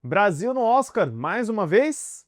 Brasil no Oscar, mais uma vez?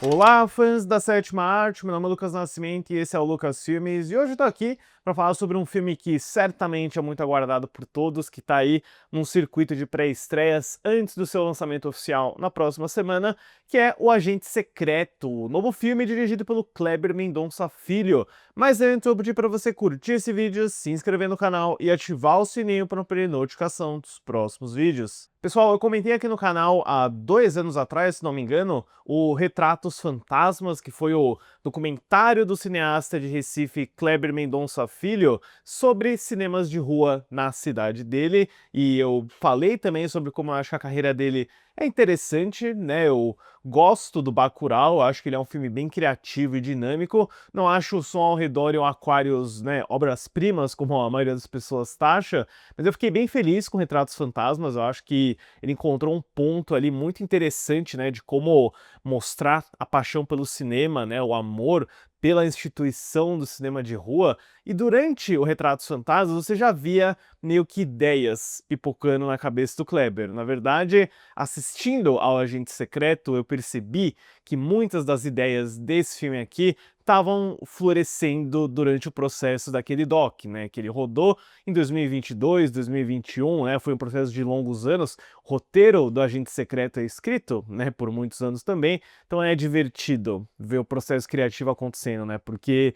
Olá, fãs da sétima arte, meu nome é Lucas Nascimento e esse é o Lucas Filmes, e hoje eu tô aqui para falar sobre um filme que certamente é muito aguardado por todos, que tá aí num circuito de pré-estreias antes do seu lançamento oficial na próxima semana, que é O Agente Secreto, o novo filme dirigido pelo Kleber Mendonça Filho. Mas antes eu vou pedir para você curtir esse vídeo, se inscrever no canal e ativar o sininho para não perder notificação dos próximos vídeos. Pessoal, eu comentei aqui no canal há 2 anos atrás, se não me engano, o Retratos Fantasmas, que foi o documentário do cineasta de Recife Kleber Mendonça Filho sobre cinemas de rua na cidade dele, e eu falei também sobre como eu acho que a carreira dele é interessante, né? Eu gosto do Bacurau, acho que ele é um filme bem criativo e dinâmico, não acho o Som ao Redor e o Aquários, né, obras-primas, como a maioria das pessoas taxa, mas eu fiquei bem feliz com Retratos Fantasmas, eu acho que ele encontrou um ponto ali muito interessante, né, de como mostrar a paixão pelo cinema, né, o amor pela instituição do cinema de rua, e durante o Retratos Fantasmas você já via meio que ideias pipocando na cabeça do Kleber. Na verdade, assistindo ao Agente Secreto, eu percebi que muitas das ideias desse filme aqui estavam florescendo durante o processo daquele doc, né, que ele rodou em 2022, 2021, né, foi um processo de longos anos. O roteiro do Agente Secreto é escrito, né, por muitos anos também, então é divertido ver o processo criativo acontecendo, né, porque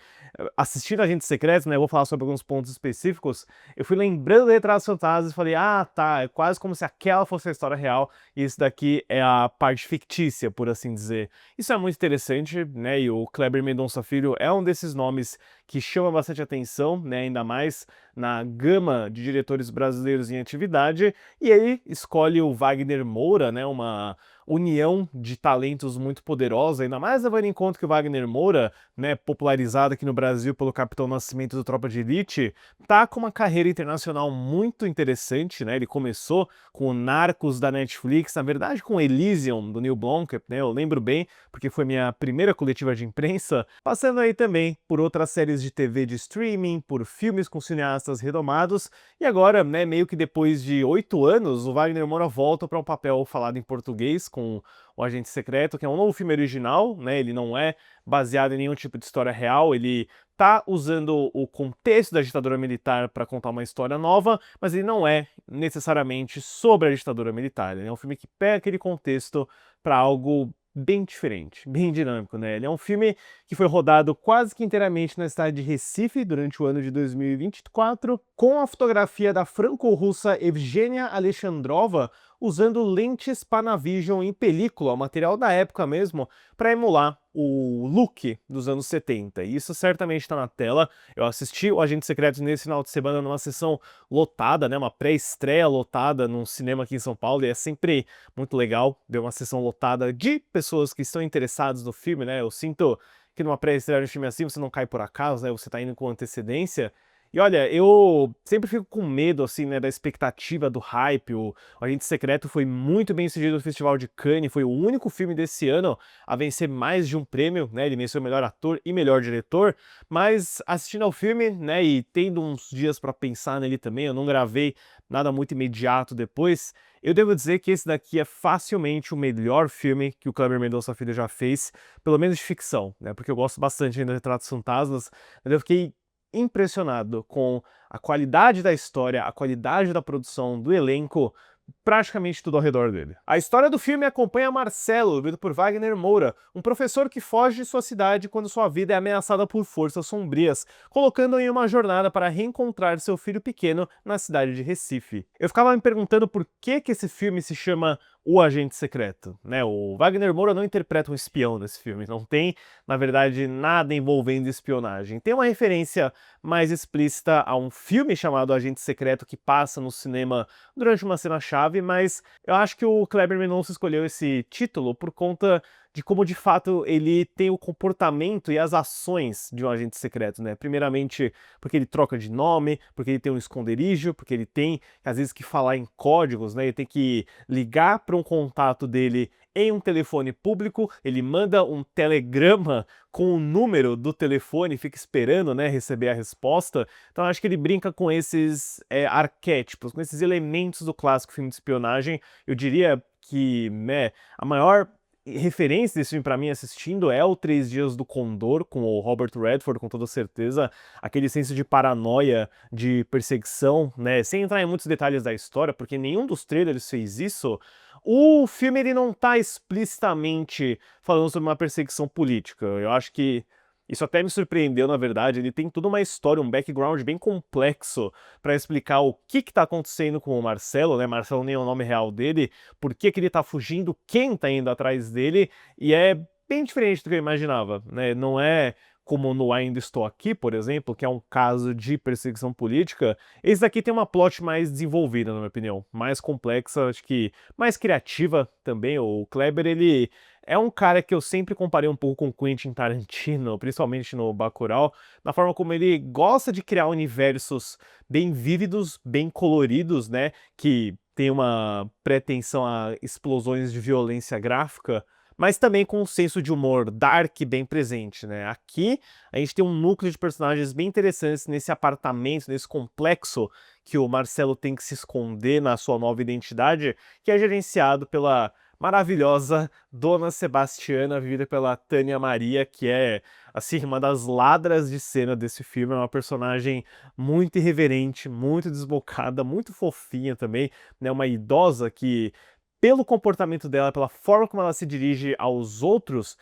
assistindo Agente Secreto, né, eu vou falar sobre alguns pontos específicos, eu fui lembrando de Retratos Fantasmas e falei, ah, tá, é quase como se aquela fosse a história real e isso daqui é a parte fictícia, por assim dizer. Isso é muito interessante, né, e o Kleber Mendonça Filho é um desses nomes que chama bastante atenção, né, ainda mais na gama de diretores brasileiros em atividade, e ele escolhe o Wagner Moura, né, uma união de talentos muito poderosa, ainda mais levando em conta que o Wagner Moura, né, popularizado aqui no Brasil pelo Capitão Nascimento do Tropa de Elite, tá com uma carreira internacional muito interessante, né, ele começou com o Narcos da Netflix, na verdade com Elysium do Neil Blomkamp, né, eu lembro bem, porque foi minha primeira coletiva de imprensa, passando aí também por outras séries de TV de streaming, por filmes com cineastas renomados, e agora, né, meio que depois de 8 anos, o Wagner Moura volta para um papel falado em português com O Agente Secreto, que é um novo filme original, né, ele não é baseado em nenhum tipo de história real, ele tá usando o contexto da ditadura militar para contar uma história nova, mas ele não é necessariamente sobre a ditadura militar, ele é um filme que pega aquele contexto para algo bem diferente, bem dinâmico, né? Ele é um filme que foi rodado quase que inteiramente na cidade de Recife durante o ano de 2024, com a fotografia da franco-russa Evgenia Alexandrova, usando lentes Panavision em película, o material da época mesmo, para emular o look dos anos 70. E isso certamente está na tela. Eu assisti o Agente Secreto nesse final de semana numa sessão lotada, né, uma pré-estreia lotada num cinema aqui em São Paulo, e é sempre muito legal ver uma sessão lotada de pessoas que estão interessadas no filme, né? Eu sinto que numa pré-estreia de um filme assim você não cai por acaso, né? Você tá indo com antecedência. E olha, eu sempre fico com medo, assim, né, da expectativa, do hype. O Agente Secreto foi muito bem sucedido no Festival de Cannes, foi o único filme desse ano a vencer mais de um prêmio, né? Ele venceu melhor ator e melhor diretor. Mas assistindo ao filme, né, e tendo uns dias para pensar nele também, eu não gravei nada muito imediato depois. Eu devo dizer que esse daqui é facilmente o melhor filme que o Kleber Mendonça Filho já fez, pelo menos de ficção, né? Porque eu gosto bastante ainda de Retratos Fantasmas, mas eu fiquei impressionado com a qualidade da história, a qualidade da produção, do elenco, praticamente tudo ao redor dele. A história do filme acompanha Marcelo, vivido por Wagner Moura, um professor que foge de sua cidade quando sua vida é ameaçada por forças sombrias, colocando-o em uma jornada para reencontrar seu filho pequeno na cidade de Recife. Eu ficava me perguntando por que esse filme se chama O Agente Secreto, né? O Wagner Moura não interpreta um espião nesse filme, não tem, na verdade, nada envolvendo espionagem. Tem uma referência mais explícita a um filme chamado Agente Secreto que passa no cinema durante uma cena-chave, mas eu acho que o Kleber Mendonça escolheu esse título por conta de como de fato ele tem o comportamento e as ações de um agente secreto, né? Primeiramente porque ele troca de nome, porque ele tem um esconderijo, porque ele tem às vezes que falar em códigos, né? Ele tem que ligar para um contato dele em um telefone público, ele manda um telegrama com o número do telefone, fica esperando, né, receber a resposta. Então acho que ele brinca com esses arquétipos, com esses elementos do clássico filme de espionagem. Eu diria que, né, a maior referência desse filme pra mim assistindo é o Três Dias do Condor, com o Robert Redford, com toda certeza, aquele senso de paranoia, de perseguição, né, sem entrar em muitos detalhes da história, porque nenhum dos trailers fez isso. O filme ele não tá explicitamente falando sobre uma perseguição política. Eu acho que isso até me surpreendeu, na verdade. Ele tem toda uma história, um background bem complexo para explicar o que tá acontecendo com o Marcelo, né? Marcelo nem é o nome real dele, por que que ele tá fugindo, quem tá indo atrás dele, e é bem diferente do que eu imaginava, né? Não é como no Ainda Estou Aqui, por exemplo, que é um caso de perseguição política. Esse daqui tem uma plot mais desenvolvida, na minha opinião, mais complexa, acho que mais criativa também. O Kleber, ele é um cara que eu sempre comparei um pouco com Quentin Tarantino, principalmente no Bacurau, na forma como ele gosta de criar universos bem vívidos, bem coloridos, né, que tem uma pretensão a explosões de violência gráfica, mas também com um senso de humor dark bem presente, né? Aqui a gente tem um núcleo de personagens bem interessantes nesse apartamento, nesse complexo que o Marcelo tem que se esconder na sua nova identidade, que é gerenciado pela maravilhosa Dona Sebastiana, vivida pela Tânia Maria, que é, assim, uma das ladras de cena desse filme. É uma personagem muito irreverente, muito desbocada, muito fofinha também, né? Uma idosa que, pelo comportamento dela, pela forma como ela se dirige aos outros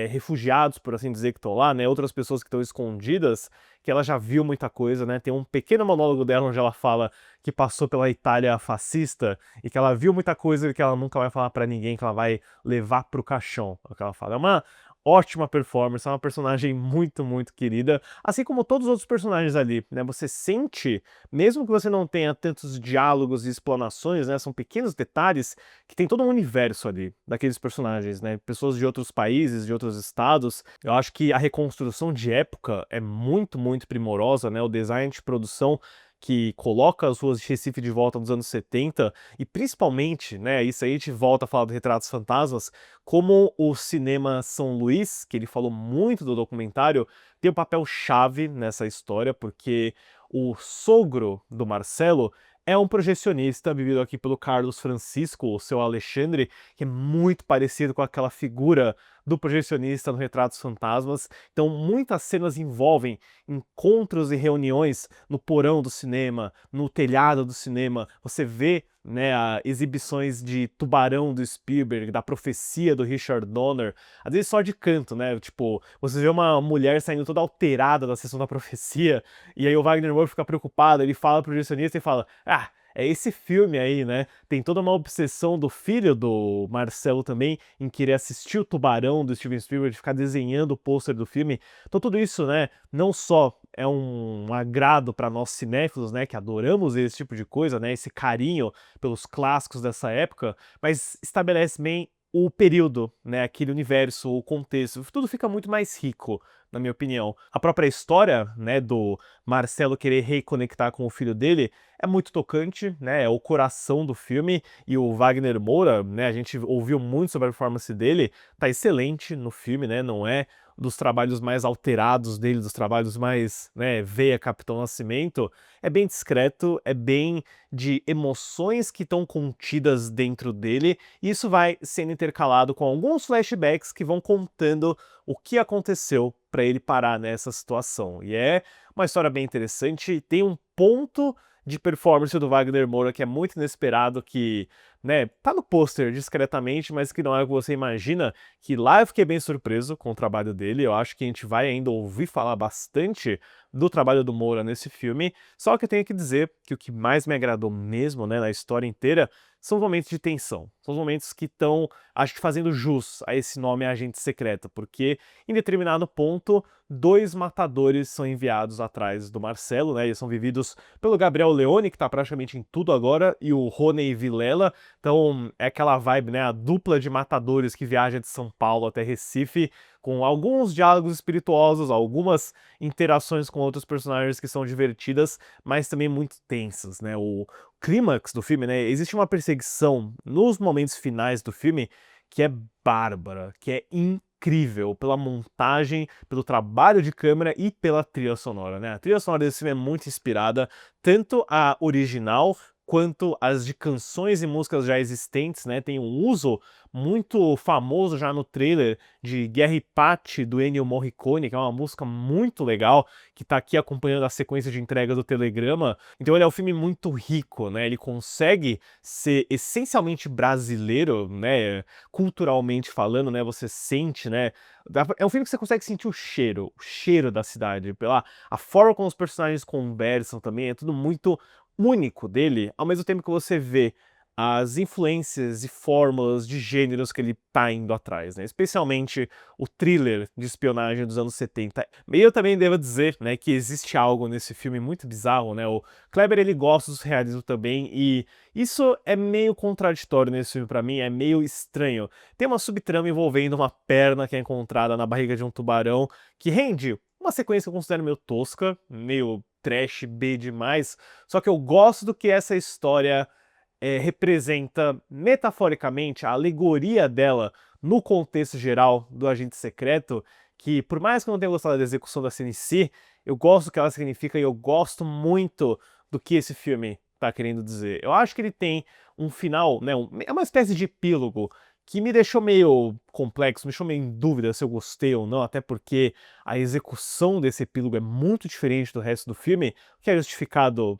refugiados, por assim dizer, que estão lá, né, outras pessoas que estão escondidas, que ela já viu muita coisa, né, tem um pequeno monólogo dela onde ela fala que passou pela Itália fascista e que ela viu muita coisa e que ela nunca vai falar pra ninguém, que ela vai levar pro caixão, é o que ela fala. É uma ótima performance, é uma personagem muito, muito querida, assim como todos os outros personagens ali, né, você sente, mesmo que você não tenha tantos diálogos e explanações, né, são pequenos detalhes que tem todo um universo ali daqueles personagens, né? Pessoas de outros países, de outros estados. Eu acho que a reconstrução de época é muito, muito primorosa, né? O design de produção que coloca as ruas de Recife de volta nos anos 70 e principalmente, né, isso aí a gente volta a falar do Retratos Fantasmas, como o cinema São Luís, que ele falou muito do documentário, tem um papel chave nessa história, porque o sogro do Marcelo é um projecionista vivido aqui pelo Carlos Francisco, o seu Alexandre, que é muito parecido com aquela figura do projecionista no Retratos Fantasmas. Então, muitas cenas envolvem encontros e reuniões no porão do cinema, no telhado do cinema. Você vê, né, exibições de Tubarão do Spielberg, da Profecia do Richard Donner, às vezes só de canto, né? Tipo, você vê uma mulher saindo toda alterada da sessão da Profecia, e aí o Wagner Moura fica preocupado, ele fala pro projecionista e fala: ah, é esse filme aí, né? Tem toda uma obsessão do filho do Marcelo também em querer assistir o Tubarão do Steven Spielberg, de ficar desenhando o pôster do filme. Então tudo isso, né, não só é um agrado para nós cinéfilos, né, que adoramos esse tipo de coisa, né, esse carinho pelos clássicos dessa época, mas estabelece bem o período, né, aquele universo, o contexto, tudo fica muito mais rico, na minha opinião. A própria história, né, do Marcelo querer reconectar com o filho dele é muito tocante, né, é o coração do filme, e o Wagner Moura, né, a gente ouviu muito sobre a performance dele, tá excelente no filme, né, não é dos trabalhos mais alterados dele, dos trabalhos mais, né, veia Capitão Nascimento, é bem discreto, é bem de emoções que estão contidas dentro dele, e isso vai sendo intercalado com alguns flashbacks que vão contando o que aconteceu para ele parar nessa situação. E é uma história bem interessante, tem um ponto de performance do Wagner Moura que é muito inesperado, que, né, tá no pôster discretamente, mas que não é o que você imagina, que lá eu fiquei bem surpreso com o trabalho dele. Eu acho que a gente vai ainda ouvir falar bastante do trabalho do Moura nesse filme, só que eu tenho que dizer que o que mais me agradou mesmo, né, na história inteira, são os momentos de tensão, são os momentos que estão, acho que fazendo jus a esse nome Agente Secreto, porque em determinado ponto, dois matadores são enviados atrás do Marcelo, né, eles são vividos pelo Gabriel Leone, que tá praticamente em tudo agora, e o Rony Vilela. Então é aquela vibe, né, a dupla de matadores que viaja de São Paulo até Recife, com alguns diálogos espirituosos, algumas interações com outros personagens que são divertidas, mas também muito tensas, né? O clímax do filme, né? Existe uma perseguição nos momentos finais do filme que é bárbara, que é incrível pela montagem, pelo trabalho de câmera e pela trilha sonora, né? A trilha sonora desse filme é muito inspirada, tanto a original quanto as de canções e músicas já existentes, né? Tem um uso muito famoso já no trailer de Guerra e Pace, do Ennio Morricone, que é uma música muito legal, que tá aqui acompanhando a sequência de entrega do telegrama. Então ele é um filme muito rico, né? Ele consegue ser essencialmente brasileiro, né? Culturalmente falando, né? Você sente, né? É um filme que você consegue sentir o cheiro da cidade, pela a forma como os personagens conversam também, é tudo muito único dele, ao mesmo tempo que você vê as influências e fórmulas de gêneros que ele tá indo atrás, né? Especialmente o thriller de espionagem dos anos 70. E eu também devo dizer, né, que existe algo nesse filme muito bizarro, né? O Kleber, ele gosta do surrealismo também, e isso é meio contraditório nesse filme pra mim, é meio estranho. Tem uma subtrama envolvendo uma perna que é encontrada na barriga de um tubarão, que rende uma sequência que eu considero meio tosca, meio trash B demais, só que eu gosto do que essa história representa metaforicamente, a alegoria dela no contexto geral do Agente Secreto, que por mais que eu não tenha gostado da execução da cena em si, eu gosto do que ela significa e eu gosto muito do que esse filme tá querendo dizer. Eu acho que ele tem um final, né, é uma espécie de epílogo que me deixou meio complexo, me deixou meio em dúvida se eu gostei ou não, até porque a execução desse epílogo é muito diferente do resto do filme, o que é justificado,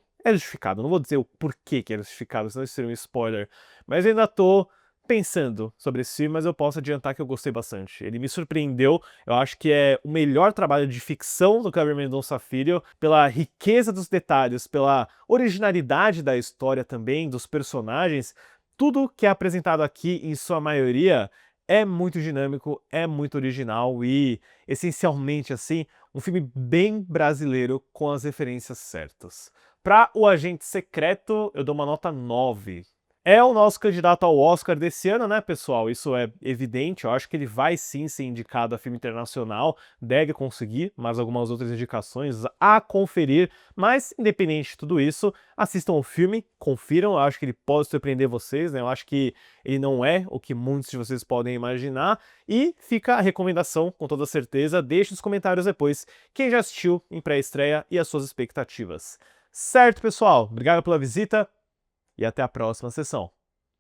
não vou dizer o porquê que é justificado, senão isso seria um spoiler, mas eu ainda tô pensando sobre esse filme, mas eu posso adiantar que eu gostei bastante. Ele me surpreendeu, eu acho que é o melhor trabalho de ficção do Kleber Mendonça Filho, pela riqueza dos detalhes, pela originalidade da história também, dos personagens. Tudo que é apresentado aqui, em sua maioria, é muito dinâmico, é muito original e, essencialmente assim, um filme bem brasileiro com as referências certas. Para O Agente Secreto, eu dou uma nota 9. É o nosso candidato ao Oscar desse ano, né, pessoal? Isso é evidente. Eu acho que ele vai sim ser indicado a filme internacional, deve conseguir, mas algumas outras indicações a conferir. Mas, independente de tudo isso, assistam o filme, confiram. Eu acho que ele pode surpreender vocês, né? Eu acho que ele não é o que muitos de vocês podem imaginar. E fica a recomendação, com toda certeza. Deixe nos comentários depois quem já assistiu em pré-estreia e as suas expectativas. Certo, pessoal? Obrigado pela visita e até a próxima sessão.